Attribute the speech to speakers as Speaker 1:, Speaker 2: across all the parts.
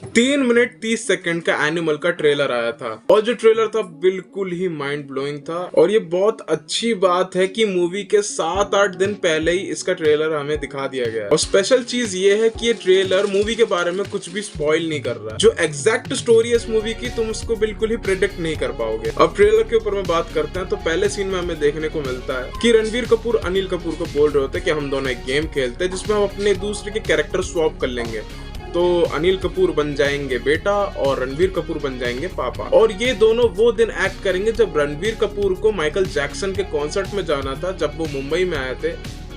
Speaker 1: 3 minute 30 second का animal का trailer आया था और जो ट्रेलर था बिल्कुल ही माइंड ब्लोइंग था। और ये बहुत अच्छी बात है कि मूवी के 7-8 दिन पहले ही इसका ट्रेलर हमें दिखा दिया गया है। और स्पेशल चीज ये है कि ये ट्रेलर मूवी के बारे में कुछ भी स्पॉइल नहीं कर रहा है। जो एग्जैक्ट स्टोरी है इस मूवी की तुम उसको बिल्कुल ही प्रिडिक्ट नहीं कर पाओगे। अब ट्रेलर के ऊपर में बात करते हैं तो पहले सीन में हमें देखने को मिलता है कि रणबीर कपूर अनिल कपूर को बोल रहे होते हैं कि हम दोनों एक गेम खेलते हैं जिसमें हम अपने दूसरे के कैरेक्टर स्वैप कर लेंगे। तो अनिल कपूर बन जाएंगे बेटा और रणबीर कपूर बन जाएंगे पापा। और ये दोनों वो दिन एक्ट करेंगे जब रणबीर कपूर को माइकल जैक्सन के कॉन्सर्ट में जाना था जब वो मुंबई में आए थे,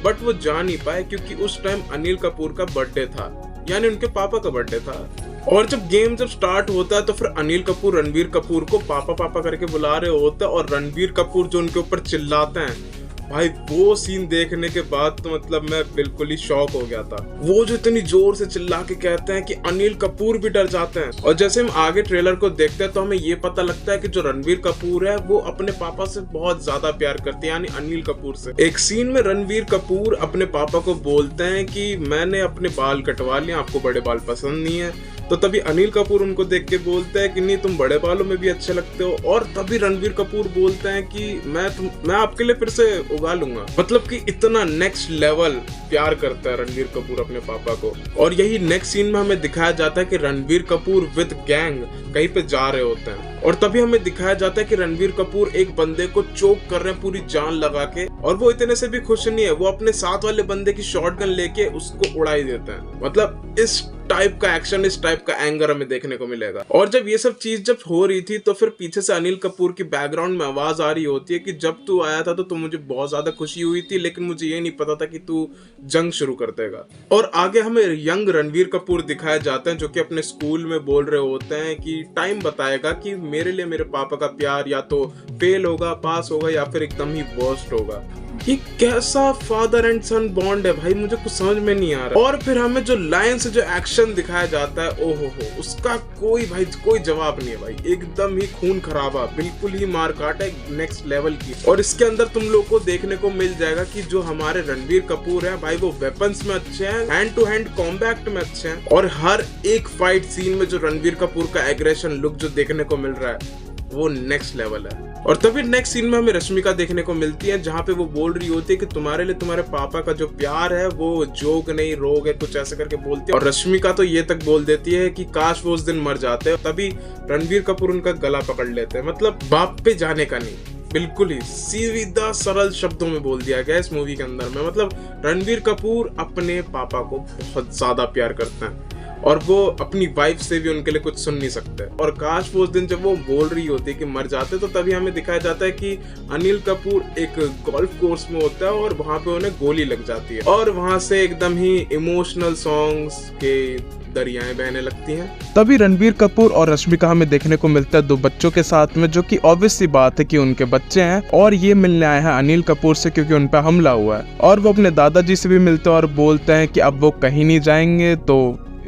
Speaker 1: बट वो जा नहीं पाए क्योंकि उस टाइम अनिल कपूर का बर्थडे था, यानी उनके पापा का बर्थडे था। और जब गेम स्टार्ट होता है तो फिर अनिल कपूर रणबीर कपूर को पापा पापा करके बुला रहे होते हैं और रणबीर कपूर जो उनके ऊपर चिल्लाते हैं, भाई वो सीन देखने के बाद तो मतलब मैं बिल्कुल ही शॉक हो गया था। वो जो इतनी जोर से चिल्ला के कहते हैं कि अनिल कपूर भी डर जाते हैं। और जैसे हम आगे ट्रेलर को देखते हैं तो हमें ये पता लगता है कि जो रणबीर कपूर है वो अपने पापा से बहुत ज्यादा प्यार करते हैं, यानी अनिल कपूर से। एक सीन में रणबीर कपूर अपने पापा को बोलते हैं कि मैंने अपने बाल कटवा लिए, आपको बड़े बाल पसंद नहीं है। तो तभी अनिल कपूर उनको देख के बोलते हैं कि नहीं तुम बड़े बालों में भी अच्छे लगते हो। और तभी रणबीर कपूर बोलते हैं कि मैं आपके लिए फिर से उगा लूंगा। मतलब कि इतना नेक्स्ट लेवल प्यार करता है रणबीर कपूर अपने पापा को। और यही नेक्स्ट सीन में हमें दिखाया जाता है कि रणबीर कपूर विद गैंग कहीं पे जा रहे होते हैं और तभी हमें दिखाया जाता है कि रणबीर कपूर एक बंदे को चोक कर रहे हैं पूरी जान लगा के। और वो इतने से भी खुश नहीं है, वो अपने साथ वाले बंदे की शॉटगन लेके उसको उड़ा ही देते हैं। मतलब इस टाइप का एक्शन, इस टाइप का एंगर हमें देखने को मिलेगा। और जब ये सब चीज जब हो रही थी तो फिर पीछे से अनिल कपूर की बैकग्राउंड में आवाज आ रही होती है कि जब तू आया था तो मुझे बहुत ज्यादा खुशी हुई थी, लेकिन मुझे ये नहीं पता था कि तू जंग शुरू कर देगा। और आगे हमें यंग रणबीर कपूर दिखाए जाते हैं जो कि अपने स्कूल में बोल रहे होते हैं कि टाइम बताएगा कि मेरे लिए मेरे पापा का प्यार या तो फेल होगा, पास होगा या फिर एकदम ही वर्स्ट होगा। ये कैसा फादर एंड सन बॉन्ड है भाई, मुझे कुछ समझ में नहीं आ रहा। और फिर हमें जो लायन से जो एक्शन दिखाया जाता है, ओहो हो, उसका कोई जवाब नहीं है भाई। एकदम ही खून खराबा, बिल्कुल ही मार काट है नेक्स्ट लेवल की। और इसके अंदर तुम लोग को देखने को मिल जाएगा कि जो हमारे रणबीर कपूर है भाई वो वेपन्स में अच्छे हैं, हैंड टू हैंड कॉम्बैट में अच्छे हैं। और हर एक फाइट सीन में जो रणबीर कपूर का एग्रेशन लुक जो देखने को मिल रहा है वो नेक्स्ट लेवल है। और तभी नेक्स्ट सीन में हमें रश्मिका देखने को मिलती है जहाँ पे वो बोल रही होती है कि तुम्हारे लिए तुम्हारे पापा का जो प्यार है वो जोक नहीं रोग है, कुछ ऐसे करके बोलती है। और रश्मिका तो ये तक बोल देती है कि काश वो उस दिन मर जाते। तभी रणबीर कपूर उनका गला पकड़ लेते हैं। मतलब बाप पे जाने का नहीं, बिल्कुल ही सीधा सरल शब्दों में बोल दिया गया इस मूवी के अंदर में। मतलब रणबीर कपूर अपने पापा को बहुत ज्यादा प्यार करते हैं और वो अपनी वाइफ से भी उनके लिए कुछ सुन नहीं सकते। और काश वो उस दिन जब वो बोल रही होती है कि मर जाते तो तभी हमें दिखाया जाता है कि अनिल कपूर एक गोल्फ कोर्स में होता है और वहां पे उन्हें गोली लग जाती है और वहां से एकदम ही इमोशनल सॉन्ग्स के दरियाएं बहने लगती हैं।
Speaker 2: तभी रणबीर कपूर और रश्मिका हमें देखने को मिलता है 2 बच्चों के साथ में, जो कि ऑब्वियस सी बात है कि उनके बच्चे हैं और ये मिलने आए हैं अनिल कपूर से क्योंकि उन पर हमला हुआ है। और वो अपने दादाजी से भी मिलते हैं और बोलते हैं कि अब वो कहीं नहीं जाएंगे। तो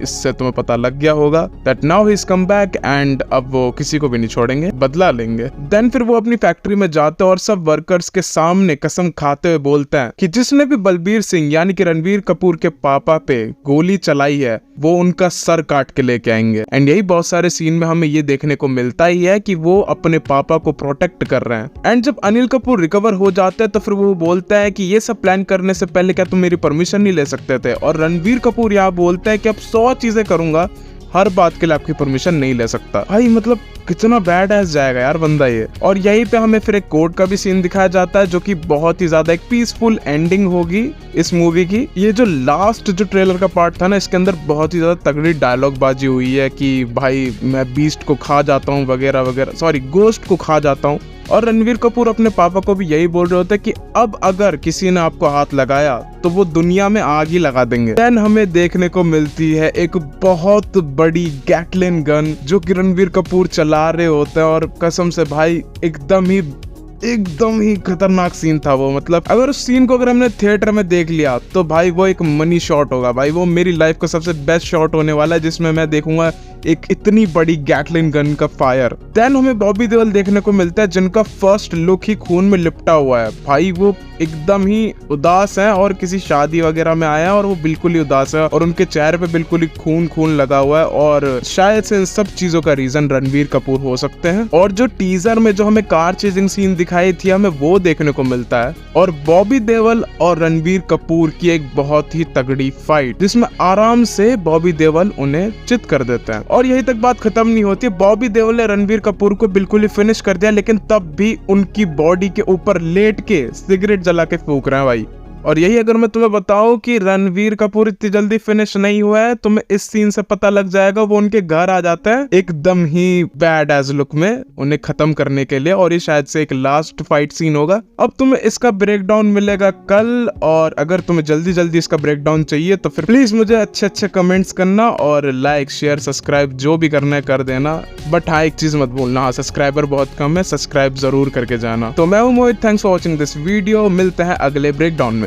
Speaker 2: इससे तुम्हें पता लग गया होगा that now he's come back and अब वो किसी को भी नहीं छोड़ेंगे, बदला लेंगे। देन फिर वो अपनी फैक्ट्री में जाते हैं और सब वर्कर्स के सामने कसम खाते हुए बोलते हैं कि जिसने भी बलबीर सिंह यानी कि रणबीर कपूर के पापा पे गोली चलाई है वो उनका सर काट के लेके आएंगे। एंड यही बहुत सारे सीन में हमें ये देखने को मिलता ही है कि वो अपने पापा को प्रोटेक्ट कर रहे हैं। एंड जब अनिल कपूर रिकवर हो जाते हैं तो फिर वो बोलता है कि ये सब प्लान करने से पहले क्या तुम मेरी परमिशन नहीं ले सकते थे। और रणबीर कपूर यहाँ बोलता है कि अब 100 चीजें करूंगा, हर बात के लिए आपकी परमिशन नहीं ले सकता। भाई मतलब कितना बैड एस जाएगा यार बंदा ये। और यहीं पे हमें फिर एक कोर्ट का भी सीन दिखाया जाता है जो कि बहुत ही ज्यादा एक पीसफुल एंडिंग होगी इस मूवी की। ये जो लास्ट जो ट्रेलर का पार्ट था ना, इसके अंदर बहुत ही ज्यादा तगड़ी डायलॉग बाजी हुई है कि भाई मैं बीस्ट को खा जाता हूँ वगैरह वगैरह, सॉरी गोस्ट को खा जाता हूँ। और रणबीर कपूर अपने पापा को भी यही बोल रहे होते हैं कि अब अगर किसी ने आपको हाथ लगाया तो वो दुनिया में आग ही लगा देंगे। देन हमें देखने को मिलती है एक बहुत बड़ी गैटलिन गन जो कि रणबीर कपूर चला रहे होते हैं और कसम से भाई एकदम ही खतरनाक सीन था वो। मतलब अगर उस सीन को अगर हमने थिएटर में देख लिया तो भाई वो एक मनी शॉट होगा भाई, वो मेरी लाइफ का सबसे बेस्ट शॉट होने वाला है जिसमें मैं देखूंगा एक इतनी बड़ी गैटलिन गन का फायर। देन हमें बॉबी देओल देखने को मिलता है जिनका फर्स्ट लुक ही खून में लिपटा हुआ है। भाई वो एकदम ही उदास है और किसी शादी वगैरह में आया है और वो बिल्कुल ही उदास है और उनके चेहरे पे बिल्कुल ही खून लगा हुआ है और शायद से इन सब चीजों का रीजन रणवीर कपूर हो सकते हैं। और जो टीजर में जो हमें कार चेजिंग सीन दिखाई थी हमें वो देखने को मिलता है और बॉबी देओल और रणवीर कपूर की एक बहुत ही तगड़ी फाइट जिसमें आराम से बॉबी देओल उन्हें चित कर देते हैं। और यही तक बात खत्म नहीं होती, बॉबी देओल ने रणवीर कपूर को बिल्कुल ही फिनिश कर दिया, लेकिन तब भी उनकी बॉडी के ऊपर लेट के सिगरेट जला के फूंक रहे हैं भाई। और यही अगर मैं तुम्हें बताऊं कि रणवीर कपूर इतनी जल्दी फिनिश नहीं हुआ है, तुम्हें इस सीन से पता लग जाएगा। वो उनके घर आ जाता है एकदम ही बैड एज लुक में उन्हें खत्म करने के लिए और ये शायद से एक लास्ट फाइट सीन होगा। अब तुम्हें इसका ब्रेकडाउन मिलेगा कल, और अगर तुम्हें जल्दी इसका ब्रेकडाउन चाहिए तो फिर प्लीज मुझे अच्छे कमेंट्स करना और लाइक शेयर सब्सक्राइब जो भी करना है कर देना। बट हाँ, एक चीज मत भूलना, हाँ सब्सक्राइबर बहुत कम है, सब्सक्राइब जरूर करके जाना। तो मैं हूं Mohit, thanks for watching this video, मिलते हैं अगले ब्रेकडाउन में।